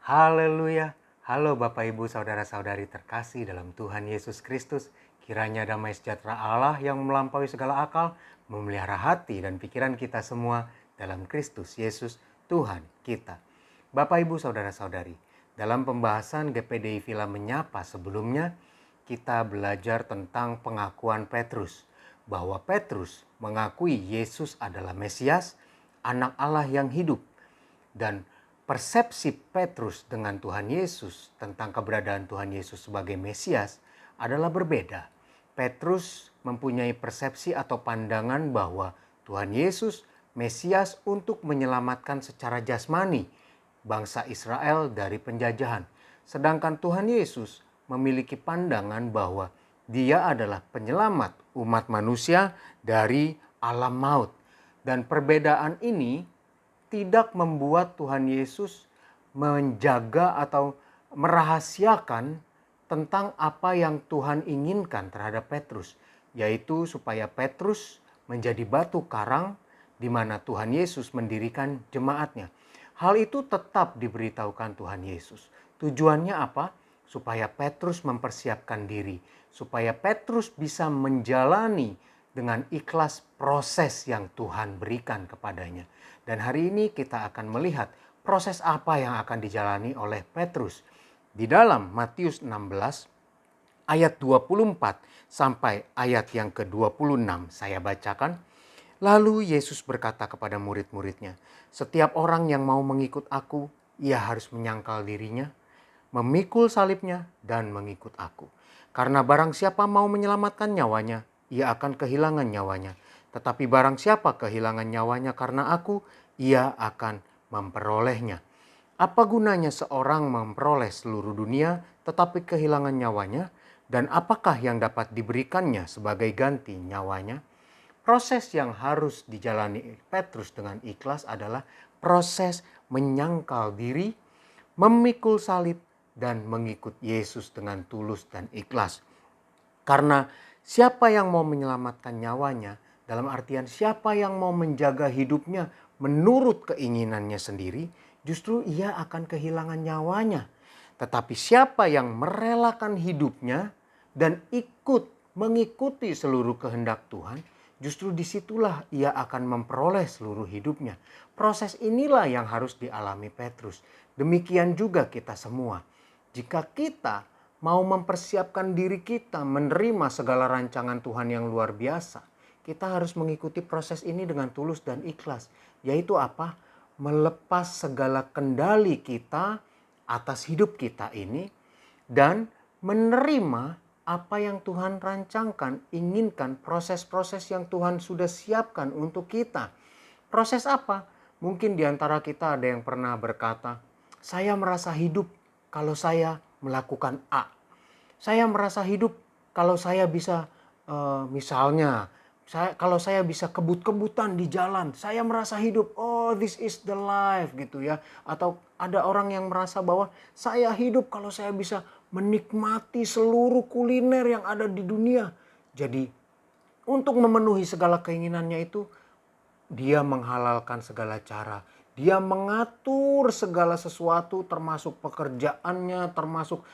Haleluya. Halo Bapak Ibu Saudara-saudari terkasih dalam Tuhan Yesus Kristus. Kiranya damai sejahtera Allah yang melampaui segala akal memelihara hati dan pikiran kita semua dalam Kristus Yesus Tuhan kita. Bapak Ibu Saudara-saudari, dalam pembahasan GPDI Villa Menyapa sebelumnya, kita belajar tentang pengakuan Petrus. Bahwa Petrus mengakui Yesus adalah Mesias, anak Allah yang hidup. Dan persepsi Petrus dengan Tuhan Yesus tentang keberadaan Tuhan Yesus sebagai Mesias adalah berbeda. Petrus mempunyai persepsi atau pandangan bahwa Tuhan Yesus Mesias untuk menyelamatkan secara jasmani bangsa Israel dari penjajahan. Sedangkan Tuhan Yesus memiliki pandangan bahwa Dia adalah penyelamat umat manusia dari alam maut. Dan perbedaan ini tidak membuat Tuhan Yesus menjaga atau merahasiakan tentang apa yang Tuhan inginkan terhadap Petrus, yaitu supaya Petrus menjadi batu karang di mana Tuhan Yesus mendirikan jemaatnya. Hal itu tetap diberitahukan Tuhan Yesus. Tujuannya apa? Supaya Petrus mempersiapkan diri, supaya Petrus bisa menjalani dengan ikhlas proses yang Tuhan berikan kepadanya. Dan hari ini kita akan melihat proses apa yang akan dijalani oleh Petrus. Di dalam Matius 16 ayat 24 sampai ayat yang ke-26 saya bacakan. Lalu Yesus berkata kepada murid-muridnya, "Setiap orang yang mau mengikut aku, ia harus menyangkal dirinya, memikul salibnya dan mengikut aku. Karena barang siapa mau menyelamatkan nyawanya, ia akan kehilangan nyawanya. Tetapi barang siapa kehilangan nyawanya karena aku, ia akan memperolehnya. Apa gunanya seorang memperoleh seluruh dunia tetapi kehilangan nyawanya? Dan apakah yang dapat diberikannya sebagai ganti nyawanya?" Proses yang harus dijalani Petrus dengan ikhlas adalah proses menyangkal diri, memikul salib, dan mengikut Yesus dengan tulus dan ikhlas. Karena siapa yang mau menyelamatkan nyawanya, dalam artian siapa yang mau menjaga hidupnya menurut keinginannya sendiri, justru ia akan kehilangan nyawanya. Tetapi siapa yang merelakan hidupnya dan mengikuti seluruh kehendak Tuhan, justru disitulah ia akan memperoleh seluruh hidupnya. Proses inilah yang harus dialami Petrus. Demikian juga kita semua. Jika kita mau mempersiapkan diri kita menerima segala rancangan Tuhan yang luar biasa, kita harus mengikuti proses ini dengan tulus dan ikhlas. Yaitu apa? Melepas segala kendali kita atas hidup kita ini dan menerima apa yang Tuhan rancangkan, inginkan, proses-proses yang Tuhan sudah siapkan untuk kita. Proses apa? Mungkin di antara kita ada yang pernah berkata, "Saya merasa hidup kalau saya melakukan A. Saya merasa hidup kalau saya bisa misalnya kalau saya bisa kebut-kebutan di jalan, saya merasa hidup. Oh, this is the life," gitu ya. Atau ada orang yang merasa bahwa saya hidup kalau saya bisa menikmati seluruh kuliner yang ada di dunia. Jadi untuk memenuhi segala keinginannya itu, dia menghalalkan segala cara. Dia mengatur segala sesuatu termasuk pekerjaannya, termasuk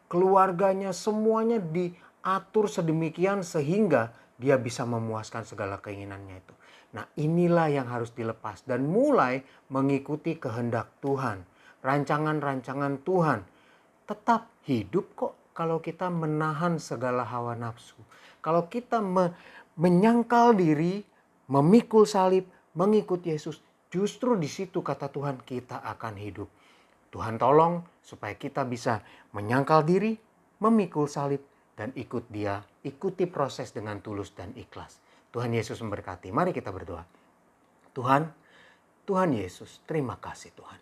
keluarganya, semuanya diatur sedemikian sehingga dia bisa memuaskan segala keinginannya itu. Nah, inilah yang harus dilepas dan mulai mengikuti kehendak Tuhan, rancangan-rancangan Tuhan. Tetap hidup kok kalau kita menahan segala hawa nafsu. Kalau kita menyangkal diri, memikul salib, mengikut Yesus, justru di situ kata Tuhan kita akan hidup. Tuhan tolong supaya kita bisa menyangkal diri, memikul salib, dan ikut Dia, ikuti proses dengan tulus dan ikhlas. Tuhan Yesus memberkati. Mari kita berdoa. Tuhan, Tuhan Yesus, terima kasih Tuhan.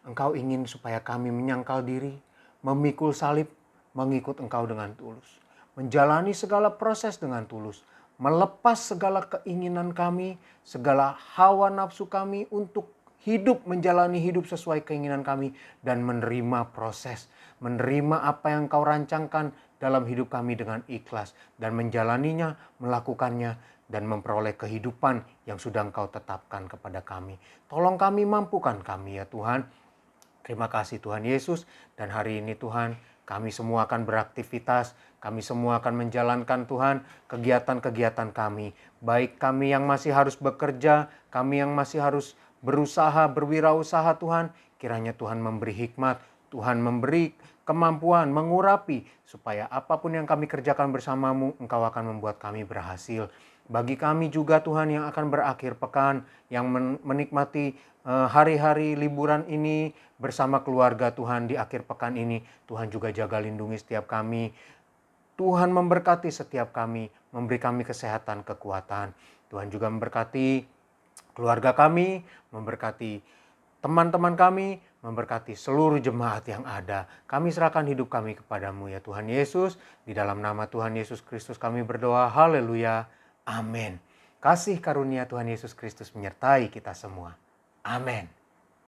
Engkau ingin supaya kami menyangkal diri, memikul salib, mengikut Engkau dengan tulus. Menjalani segala proses dengan tulus. Melepas segala keinginan kami, segala hawa nafsu kami untuk hidup, menjalani hidup sesuai keinginan kami. Dan menerima proses, menerima apa yang Kau rancangkan dalam hidup kami dengan ikhlas. Dan menjalaninya, melakukannya, dan memperoleh kehidupan yang sudah Engkau tetapkan kepada kami. Tolong kami, mampukan kami ya Tuhan. Terima kasih Tuhan Yesus, dan hari ini Tuhan, kami semua akan beraktivitas, kami semua akan menjalankan Tuhan kegiatan-kegiatan kami. Baik kami yang masih harus bekerja, kami yang masih harus berusaha, berwirausaha Tuhan, kiranya Tuhan memberi hikmat, Tuhan memberi kemampuan, mengurapi, supaya apapun yang kami kerjakan bersamamu, Engkau akan membuat kami berhasil. Bagi kami juga Tuhan yang akan berakhir pekan, yang menikmati hari-hari liburan ini bersama keluarga Tuhan di akhir pekan ini, Tuhan juga jaga lindungi setiap kami. Tuhan memberkati setiap kami, memberi kami kesehatan, kekuatan. Tuhan juga memberkati keluarga kami, memberkati teman-teman kami, memberkati seluruh jemaat yang ada. Kami serahkan hidup kami kepadamu ya Tuhan Yesus. Di dalam nama Tuhan Yesus Kristus kami berdoa. Haleluya. Amin. Kasih karunia Tuhan Yesus Kristus menyertai kita semua. Amin.